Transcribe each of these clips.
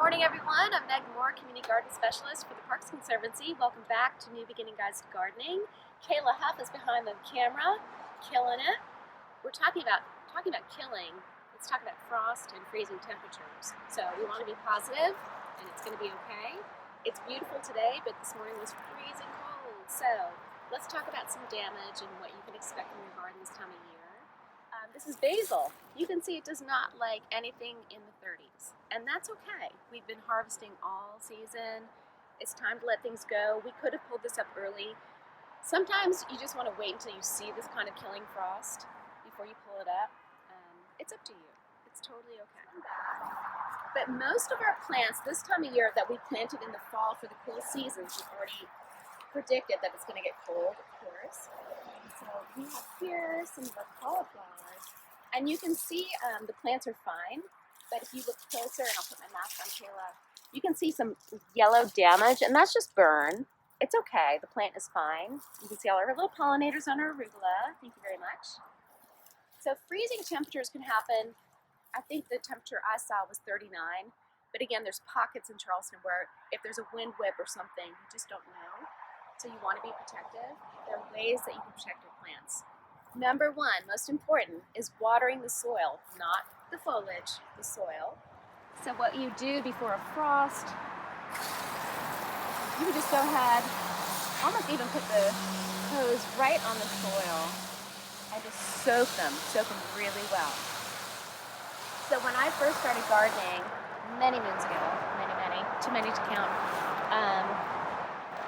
Morning everyone, I'm Meg Moore, Community Garden Specialist for the Parks Conservancy. Welcome back to New Beginning Guides to Gardening. Kayla Huff is behind the camera, killing it. We're talking about killing. Let's talk about frost and freezing temperatures. So we want to be positive and it's going to be okay. It's beautiful today, but this morning was freezing cold. So let's talk about some damage and what you can expect from your garden this time of year. This is basil. You can see it does not like anything in the 30s, and that's okay. We've been harvesting all season. It's time to let things go. We could have pulled this up early. Sometimes you just want to wait until you see this kind of killing frost before you pull it up. It's up to you. It's totally okay. But most of our plants this time of year that we planted in the fall for the cool seasons, we've already predicted that it's going to get cold, of course. So we have here some of our cauliflowers, and you can see the plants are fine, but if you look closer, and I'll put my mask on, Kayla, you can see some yellow damage, and that's just burn. It's okay, the plant is fine. You can see all our little pollinators on our arugula. Thank you very much. So freezing temperatures can happen. I think the temperature I saw was 39, but again, there's pockets in Charleston where if there's a wind whip or something, you just don't know. So you want to be protective. There are ways that you can protect your plants. Number one, most important, is watering the soil, not the foliage, the soil. So what you do before a frost, you would just go ahead, almost even put the hose right on the soil and just soak them really well. So when I first started gardening, many moons ago, too many to count,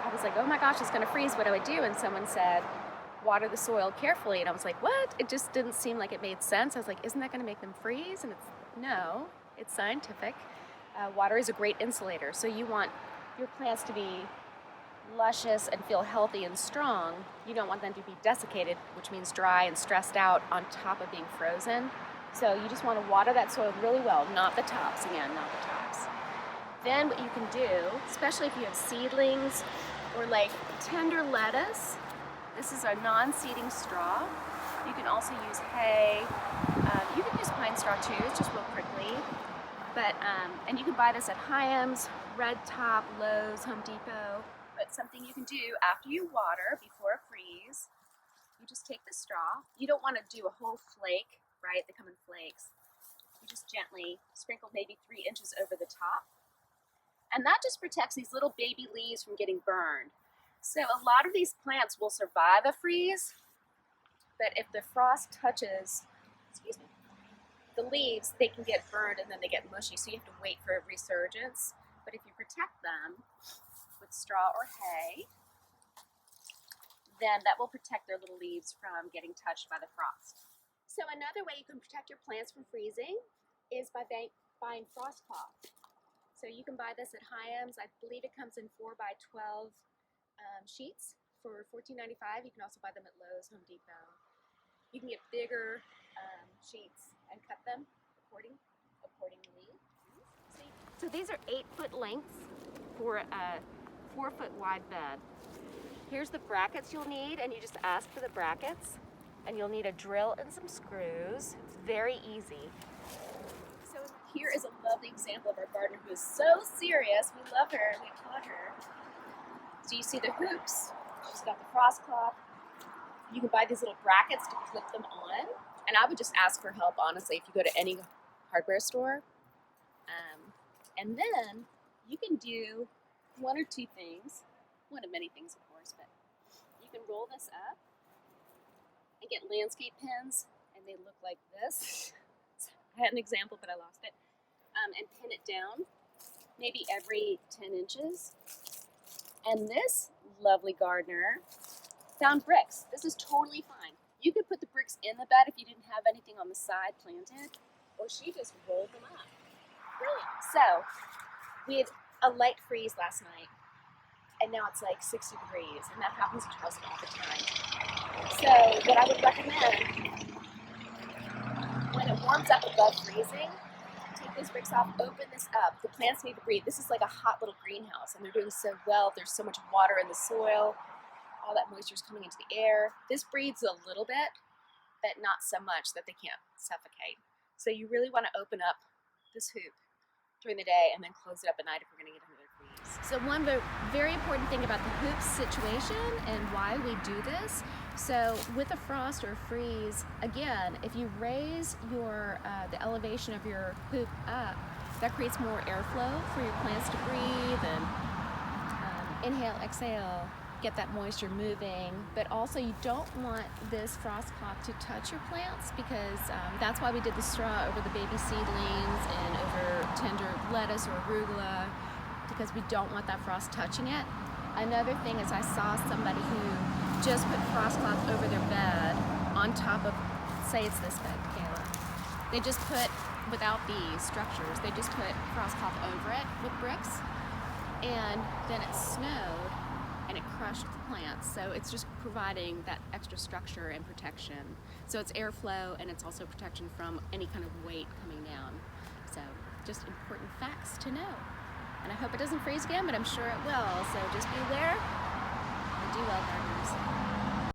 I was like, oh my gosh, it's gonna freeze, what do I do? And someone said, water the soil carefully. And I was like, what? It just didn't seem like it made sense. I was like, isn't that gonna make them freeze? And no, it's scientific. Water is a great insulator. So you want your plants to be luscious and feel healthy and strong. You don't want them to be desiccated, which means dry and stressed out on top of being frozen. So you just wanna water that soil really well, not the tops, again, not the tops. Then what you can do, especially if you have seedlings or like tender lettuce, this is a non-seeding straw. You can also use hay. You can use pine straw too, it's just real prickly. But, and you can buy this at Hyams, Red Top, Lowe's, Home Depot. But something you can do after you water, before a freeze, you just take the straw. You don't want to do a whole flake, right? They come in flakes. You just gently sprinkle maybe 3 inches over the top. And that just protects these little baby leaves from getting burned. So a lot of these plants will survive a freeze, but if the frost touches, the leaves, they can get burned and then they get mushy, so you have to wait for a resurgence. But if you protect them with straw or hay, then that will protect their little leaves from getting touched by the frost. So another way you can protect your plants from freezing is by buying Frostpot. So you can buy this at Hyams. I believe it comes in 4x12 sheets for $14.95. You can also buy them at Lowe's, Home Depot. You can get bigger sheets and cut them accordingly. So these are 8-foot lengths for a 4-foot wide bed. Here's the brackets you'll need, and you just ask for the brackets, and you'll need a drill and some screws. It's very easy. So here is a lovely example of our gardener who is so serious. We love her, we applaud her. So you see the hoops, she's got the frost cloth. You can buy these little brackets to clip them on. And I would just ask for help, honestly, if you go to any hardware store. And then you can do 1 or 2 things. One of many things, of course, but you can roll this up and get landscape pins, and they look like this. I had an example, but I lost it. And pin it down, maybe every 10 inches. And this lovely gardener found bricks. This is totally fine. You could put the bricks in the bed if you didn't have anything on the side planted, or she just rolled them up. Brilliant. So we had a light freeze last night, and now it's like 60 degrees, and that happens in Charleston all the time. So what I would recommend, when it warms up above freezing, take those bricks off, open this up. The plants need to breathe. This is like a hot little greenhouse, and they're doing so well. There's so much water in the soil. All that moisture is coming into the air. This breathes a little bit, but not so much that they can't suffocate. So you really want to open up this hoop during the day and then close it up at night if we're going to get another freeze. So one very important thing about the hoop situation and why we do this, so with a frost or a freeze, again, if you raise your the elevation of your hoop up, that creates more airflow for your plants to breathe and inhale, exhale, get that moisture moving. But also you don't want this frost cloth to touch your plants, because that's why we did the straw over the baby seedlings and over tender lettuce or arugula, because we don't want that frost touching it. Another thing is I saw somebody who just put frost cloth over their bed on top of, say it's this bed, Kayla. They just put, without the structures, they just put frost cloth over it with bricks, and then it snowed and it crushed the plants. So it's just providing that extra structure and protection. So it's airflow and it's also protection from any kind of weight coming down. So just important facts to know. And I hope it doesn't freeze again, but I'm sure it will. So just be aware.